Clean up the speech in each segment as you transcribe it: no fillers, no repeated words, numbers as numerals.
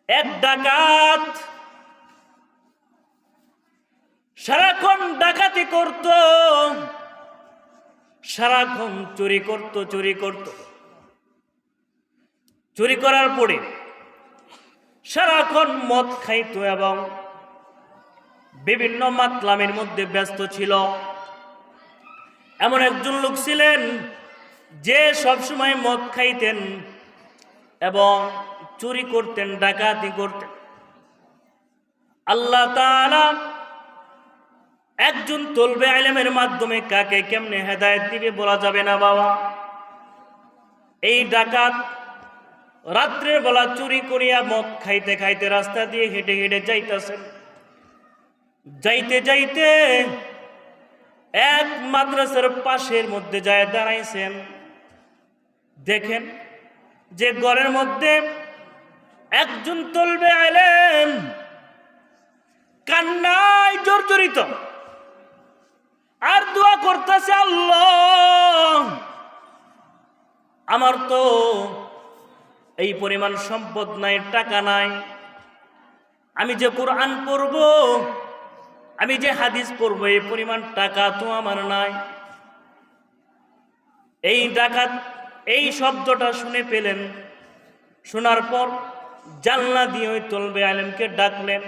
এক ডাকাত সারাক্ষণ ডাকাতি করত, সারাক্ষণ চুরি করত। চুরি করার পরে সারাক্ষণ মদ খাইত এবং বিভিন্ন মাতলামির মধ্যে ব্যস্ত ছিল। এমন একজন লোক ছিলেন যে সবসময় মদ খাইতেন এবং চুরি করতেন, ডাকাতি করতেন। আল্লাহ তাআলা একজন তলবে ইলমের মাধ্যমে কাকে কেমনে হেদায়েত দিবে বলা যাবে না বাবা। এই ডাকাত রাত্রের বেলা চুরি করিয়া মদ খাইতে খাইতে রাস্তা দিয়ে হেঁটে হেঁটে যাইতেছেন। যাইতে যাইতে এক মাদ্রাসার পাশের মধ্যে যায় দাঁড়াইছেন। দেখেন যে ঘরের মধ্যে একজন তলবে ইলম কান্নায় জর্জরিত আর দোয়া করতেছে, আল্লাহ আমার তো এই পরিমাণ সম্পদ নাই, টাকা নাই, আমি যে কোরআন পড়ব, আমি যে হাদিস পড়ব, এই পরিমাণ টাকা তো আমার নাই। এই ডাকাত এই শব্দটা শুনে পেলেন। শোনার পর জানলা দিয়ে ওই তলবে আলেমকে ডাকলেন।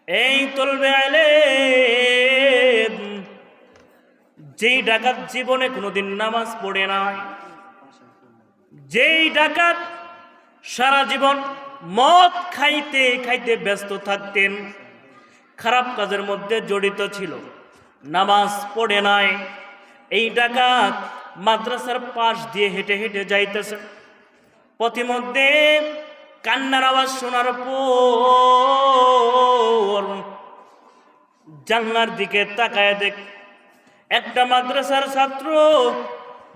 এই তলবে আলেম, যেই ডাকাত জীবনে কোনোদিন নামাজ পড়ে নাই, যেই ডাকাত সারা জীবন মদ খাইতে খাইতে ব্যস্ত থাকতেন, খারাপ কাজের মধ্যে জড়িত ছিল, নামাজ পড়ে নাই, এই ডাকাত মাদ্রাসার পাশ দিয়ে হেঁটে হেঁটে যাইতেছে। পথিমধ্যে কান্নার আওয়াজ শোনার পর জানলার দিকে তাকায় দেখ একটা মাদ্রাসার ছাত্র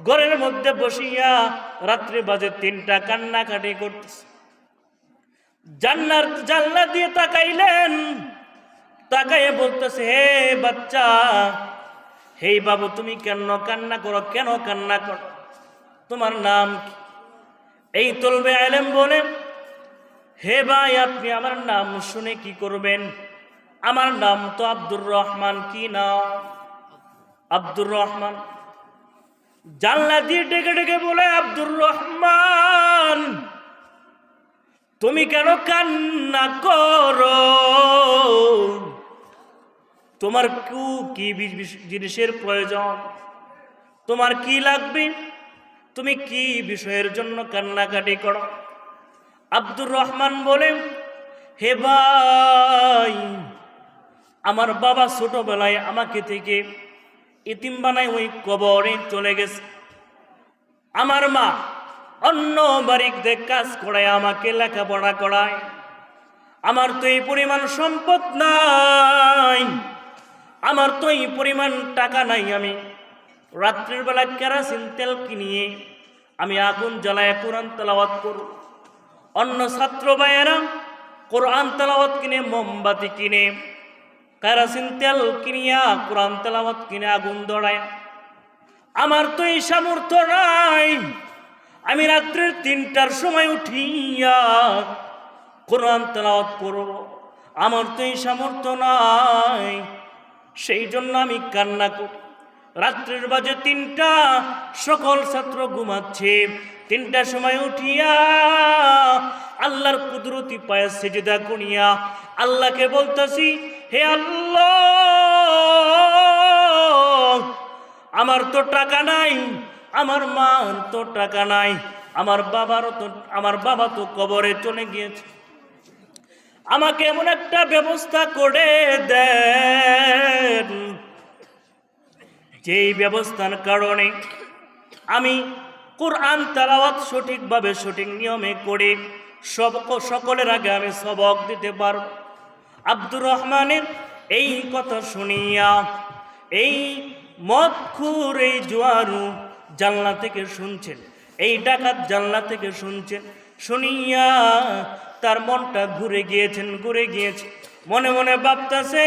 ঘরের মধ্যে বসিয়া রাত্রি বাজে 3টা কান্নাকাটি করতেছে। জানলা দিয়ে তাকাইলেন, তাকাইয়ে বলতেছে, হে বাচ্চা, হে বাবু, তুমি কেন কান্না করো? কেন কান্না করো? তোমার নাম কি? এই তলবে ইলম বলে, হে ভাই, আপনি আমার নাম শুনে কি করবেন? আমার নাম তো আব্দুর রহমান। কি নাম? আব্দুর রহমান। জানলা দিয়ে ডেকে ডেকে বলে, আব্দুর রহমান, তুমি কেন কান্না করো? তোমার কি জিনিসের প্রয়োজন? তোমার কি লাগবে? তুমি কি বিষয়ের জন্য কান্নাকাটি করো? আব্দুর রহমান বলে, হে ভাই, আমার বাবা ছোটবেলায় আমাকে থেকে ইতিম বানায় ওই কবরে চলে গেছে। আমার মা অন্য বাড়িতে কাজ করায় আমাকে লেখাপড়া করায়। আমার তো এই পরিমাণ সম্পদ নাই, আমার তো এই পরিমাণ টাকা নাই। আমি রাত্রের বেলা কেরোসিন তেল কিনিয়ে আমি আগুন জ্বালায় কোরআন তেলাওয়াত করব। অন্য ছাত্র ভাইয়েরা কোরআন তেলাওয়াত কিনে, মোমবাতি কিনে, কেরোসিন তেল কিনিয়া কোরআন তেলাওয়াত কিনে আগুন ধরায়। আমার তো এই সামর্থ্য নাই। আমি রাত্রের 3টার সময় উঠিয়া কোরআন তেলাওয়াত করব, আমার তো এই সামর্থ্য নাই। সেই জন্য আমি কান্না করি। রাত্রের বাজে 3টা, সকল ছাত্র ঘুমাচ্ছে। 3টার সময় উঠিয়া আল্লাহর কুদরতি পায়ে সিজদা করিয়া আল্লাহকে বলতাছি, হে আল্লাহ, আমার তো টাকা নাই, আমার মার তো টাকা নাই, আমার বাবা তো কবরে চলে গিয়েছে। আমাকে এমন একটা ব্যবস্থা করে দেন, যেই ব্যবস্থার কারণে আমি কোরআন তেলাওয়াত সঠিকভাবে সঠিক নিয়মে করে সকলের আগে আমি সবক দিতে পারব। আব্দুর রহমানের এই কথা শুনিয়া এই মদখুর, এই জুয়ারু জানলা থেকে শুনছেন, এই ডাকাত জানলা থেকে শুনছেন। শুনিয়া তার মনটা ঘুরে গিয়েছে। মনে মনে ভাবতেছে,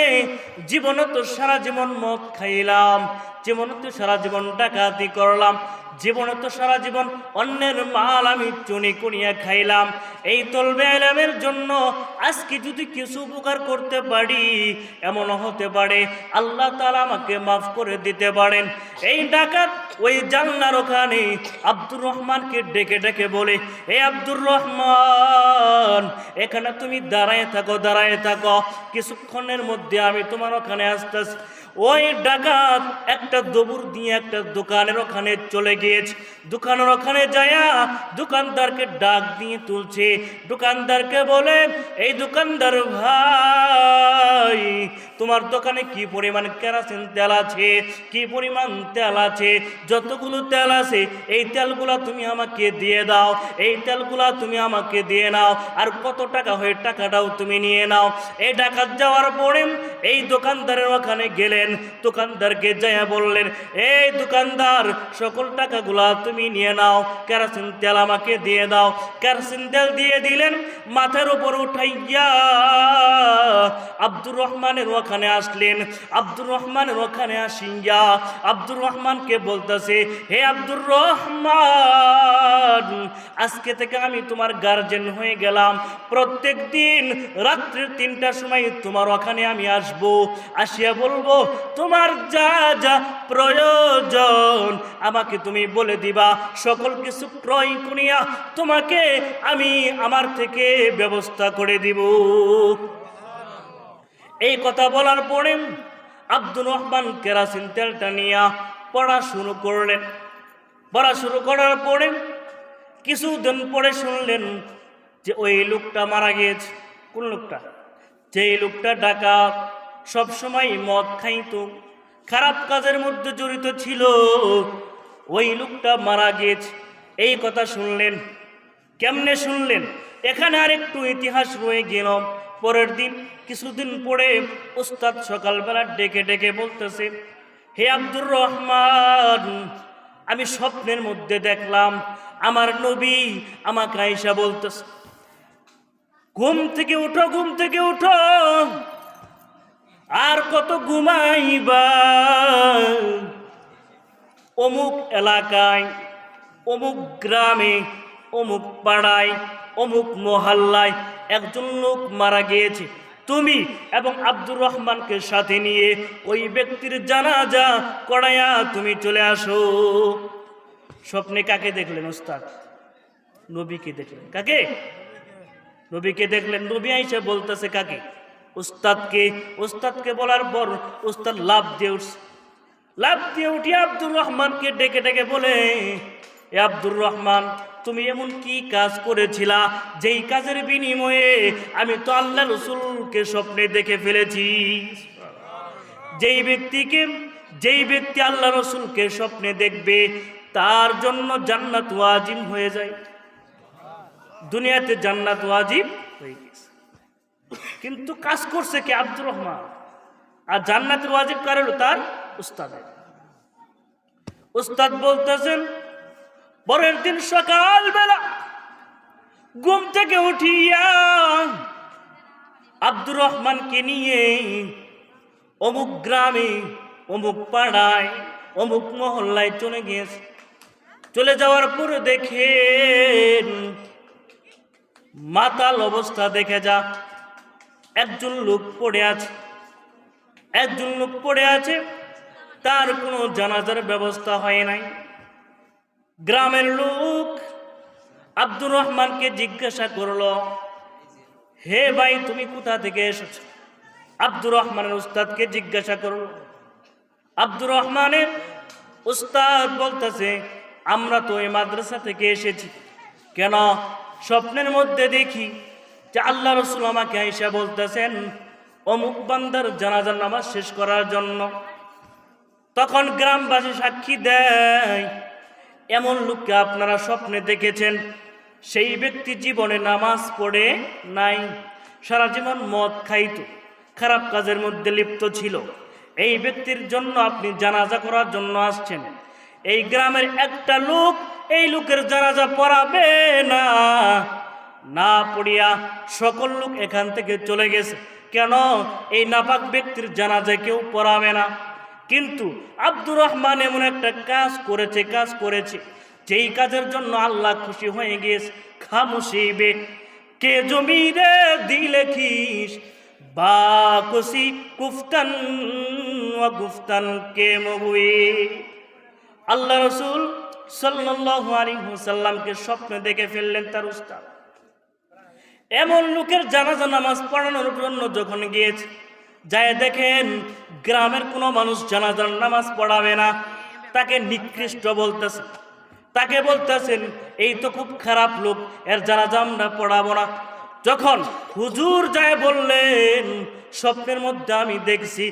জীবনে তো সারা জীবন মদ খাইলাম, জীবনে তো সারা জীবন ডাকাতি করলাম, জীবনে তো সারা জীবন অন্যের মাল আমি চুনি কুনিয়া খাইলাম, এই তলবে ইলমের জন্য আজকে যদি কিছু উপকার করতে পারি, এমন হতে পারে আল্লাহ তাআলা আমাকে মাফ করে দিতে পারেন। এই ডাকাত ওই জানলার ওখানে আব্দুর রহমানকে ডেকে ডেকে বলে, এ আব্দুর রহমান, এখানে তুমি দাঁড়ায় থাকো, কিছুক্ষণের মধ্যে আমি তোমার ওখানে আসতেছি। ওই ডাকাত একটা দবুর দিয়ে একটা দোকানের ওখানে চলে গিয়েছে। দোকানের ওখানে যায়া দোকানদারকে ডাক দিয়ে তুলছে। দোকানদারকে বলে, এই দোকানদার ভাই, তোমার দোকানে কি পরিমাণ কেরোসিন তেল আছে, কি পরিমাণ তেল আছে, যতগুলো তেল আছে এই তেলগুলা তুমি আমাকে দিয়ে দাও, এই তেলগুলা তুমি আমাকে দিয়ে নাও, আর কত টাকা হয় টাকাটাও তুমি নিয়ে নাও। এই ডাকাত যাওয়ার পরে এই দোকানদারের ওখানে গেলেন, দোকানদারকে যাইয়া বললেন, এই দোকানদার, সকল টাকাগুলা তুমি নিয়ে নাও, কেরোসিন তেল আমাকে দিয়ে দাও। কেরোসিন তেল দিয়ে দিলেন, মাথার উপর উঠাইয়া আব্দুর রহমানের ওখানে আসলেন। আব্দুর রহমানের ওখানে আসিয়া আব্দুর রহমানকে বলতেছে, হে আব্দুর রহমান, আজকে থেকে আমি তোমার গার্জেন হয়ে গেলাম। প্রত্যেক দিন রাত্রে 3টার সময় তোমার ওখানে আমি আসব, আসিয়া বলবো তোমার যা যা প্রয়োজন আমাকে তুমি বলে দিবা, সকল কিছু ক্রয় করিয়া তোমাকে আমি আমার থেকে ব্যবস্থা করে দিব। এই কথা বলার পরে আব্দুর রহমান কেরোসিন তেলটা নিয়ে পড়া শুরু করলেন। পড়া শুরু করার পরে কিছুদিন পরে শুনলেন যে ওই লোকটা মারা গিয়েছে। কোন লোকটা? যেই লোকটা ডাকাত, সবসময় মদ খাইতো, খারাপ কাজের মধ্যে জড়িত ছিল, ওই লোকটা মারা গিয়েছে। এই কথা শুনলেন। কেমনে শুনলেন? এখানে আর একটু ইতিহাস রয়ে গেল। পরের দিন কিছুদিন পরে উস্তাদ সকালবেলা ডেকে ডেকে বলতেছে, হে আব্দুর রহমান, আমি স্বপ্নের মধ্যে দেখলাম আমার নবী আমাকে আয়েশা বলতেছে, ঘুম থেকে উঠো, ঘুম থেকে উঠো, আর কত ঘুমাইবা? অমুক এলাকায়, অমুক গ্রামে, অমুক পাড়ায়, অমুক মহল্লায় একজন লোক মারা গিয়েছে। তুমি এবং আব্দুর রহমানকে সাথে নিয়ে ওই ব্যক্তির জানাজা করাইয়া তুমি চলে আসো। স্বপ্নে কাকে দেখলেন ওস্তাদ? নবীকে দেখলেন। কাকে? নবীকে দেখলেন। নবী আইসা বলতেছে কাকে? উস্তাদকে। উস্তাদকে বলার পর উস্তাদ লাভ দিয়ে উঠছে। লাভ দিয়ে উঠে আব্দুর রহমানকে ডেকে ডেকে বলে, এ আব্দুর রহমান, তুমি এমন কি কাজ করেছিলা যেই কাজের বিনিময়ে আমি তো আল্লাহ রসুলকে স্বপ্নে দেখে ফেলেছি। যেই ব্যক্তি আল্লাহ রসুলকে স্বপ্নে দেখবে তার জন্য জান্নাত ওয়াজিব হয়ে যায়। দুনিয়াতে জান্নাত ওয়াজিব হয়ে গেছে, কিন্তু কাজ করছে কে? আব্দুর রহমান। আর জান্নাতের ওয়াজিব কার হলো? তার উস্তাদের। উস্তাদ বলতেছেন, পরের দিন সকালবেলা ঘুম থেকে উঠিয়া আব্দুর রহমানকে নিয়ে অমুক গ্রামে, অমুক পাড়ায়, অমুক মহল্লায় চলে গিয়েছে। চলে যাওয়ার পরে দেখেন মাতাল অবস্থা দেখে যা একজন লোক পড়ে আছে। একজন লোক পড়ে আছে, তার কোনো জানাজার ব্যবস্থা হয় নাই। গ্রামের লোক আব্দুর রহমানকে জিজ্ঞাসা করলো, হে ভাই, তুমি কোথা থেকে এসেছো? আব্দুর রহমানের উস্তাদকে জিজ্ঞাসা করলো। আব্দুর রহমানের উস্তাদ বলতেছে, আমরা তো এই মাদ্রাসা থেকে এসেছি। কেন? স্বপ্নের মধ্যে দেখি যে আল্লাহ রসুল আমাকে আয়েশা বলতেছেন অমুক বান্দার জানাজার নামাজ শেষ করার জন্য। তখন গ্রামবাসী সাক্ষী দেয়, এমন লোককে আপনারা স্বপ্নে দেখেছেন, সেই ব্যক্তি জীবনে নামাজ পড়ে নাই, সারা জীবন মদ খাইত, খারাপ কাজের মধ্যে লিপ্ত ছিল। এই ব্যক্তির জন্য আপনি জানাজা করার জন্য আসছেন। এই গ্রামের একটা লোক এই লোকের জানাজা পড়াবে না, না পড়িয়া সকল লোক এখান থেকে চলে গেছে। কেন? এই নাপাক ব্যক্তির জানাজা কেউ পড়াবে না। কিন্তু আব্দুর রহমান এমন একটা কাজ করেছে যেই কাজের জন্য আল্লাহ খুশি হয়ে গিয়েছে। খামুশিবে কে জমিরে দিলে খিস বা কুসি কুফতান ওয়া গুফতান কে মহুই। আল্লাহ রাসূল সাল্লাল্লাহু আলাইহি ওয়াসাল্লামকে স্বপ্নে দেখে ফেললেন তার উস্তাদ। এমন লোকের জানাজা নামাজ পড়ানোর জন্য যখন গিয়েছে, যায় দেখেন গ্রামের কোনো মানুষ জানাজার নামাজ পড়াবে না, তাকে নিকৃষ্ট বলতেছে, তাকে বলতেছেন এই তো খুব খারাপ লোক, এর জানাজা আমরা পড়াবো না। যখন হুজুর যায় বললেন স্বপ্নের মধ্যে আমি দেখছি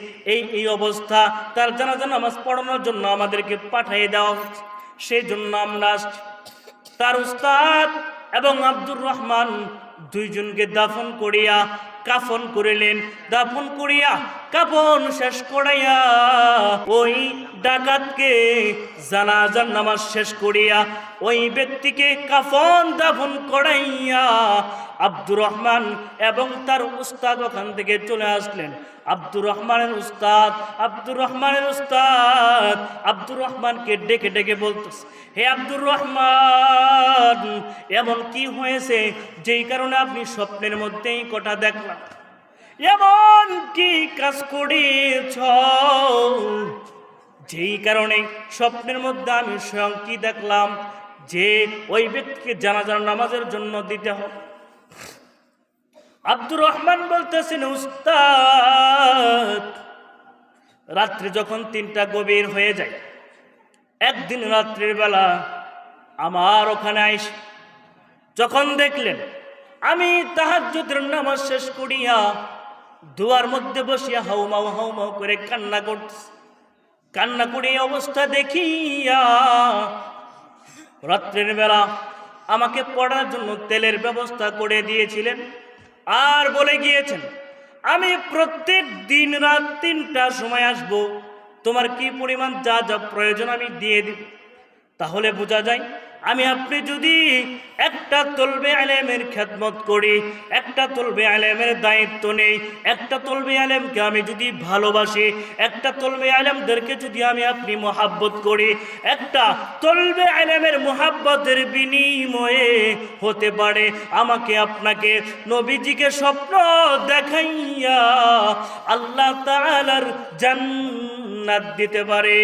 এই অবস্থা, তার জানাজা নামাজ পড়ানোর জন্য আমাদেরকে পাঠিয়ে দেওয়া হচ্ছে, সেই জন্য আমরা আসছি। তার উস্তাদ এবং আব্দুর রহমান দুইজনকে দাফন করিয়া কাফন করিলেন। দাফন করিয়া কাফন শেষ করাইয়া ওই ডাকাতকে জানাজার নামাজ শেষ করিয়া ওই ব্যক্তিকে কাফন দাফন করাইয়া আব্দুর রহমান এবং তার উস্তাদ ওখান থেকে চলে আসলেন। আব্দুর রহমানকে ডেকে ডেকে বলতেছে, হে আব্দুর রহমান, এমন কি হয়েছে যেই কারণে আপনি স্বপ্নের মধ্যেই কটা দেখলাম? এমন কি কাজ করেছ যেই কারণে স্বপ্নের মধ্যে আমি স্বয়ং কি দেখলাম যে ওই ব্যক্তিকে জানাজার নামাজের জন্য দিতে হবে? আব্দুর রহমান বলতেছেন, উস্তাদ, রাত্রি যখন 3টা গভীর হয়ে যায়, একদিন রাত্রির বেলা আমার ওখানে আইস যখন দেখলেন আমি তাহাজ্জুদের নামাজ শেষ করিয়া দুয়ার মধ্যে বসিয়া হাউমাউ করে কান্না করিয়া অবস্থা দেখিয়া রাত্রির বেলা আমাকে পড়ার জন্য তেলের ব্যবস্থা করে দিয়েছিলেন, আর বলে গিয়েছেন আমি প্রত্যেক দিন রাত 3টার সময় আসব, তোমার কি পরিমাণ যা যা প্রয়োজন আমি দিয়ে দিব। তাহলে বোঝা যায় আমি আপনি যদি একটা তলবে আলেমের খেদমত করি, একটা তলবে আলেমের দায়িত্ব নেই, একটা তলবে আলেমকে আমি যদি ভালোবাসি, একটা তলবে আলেমদেরকে যদি আমি আপনি মোহাব্বত করি, একটা তলবে আলেমের মোহাব্বতের বিনিময়ে হতে পারে আমাকে আপনাকে নবীজিকে স্বপ্ন দেখাইয়া আল্লাহ তাআলার জান্নাত দিতে পারে।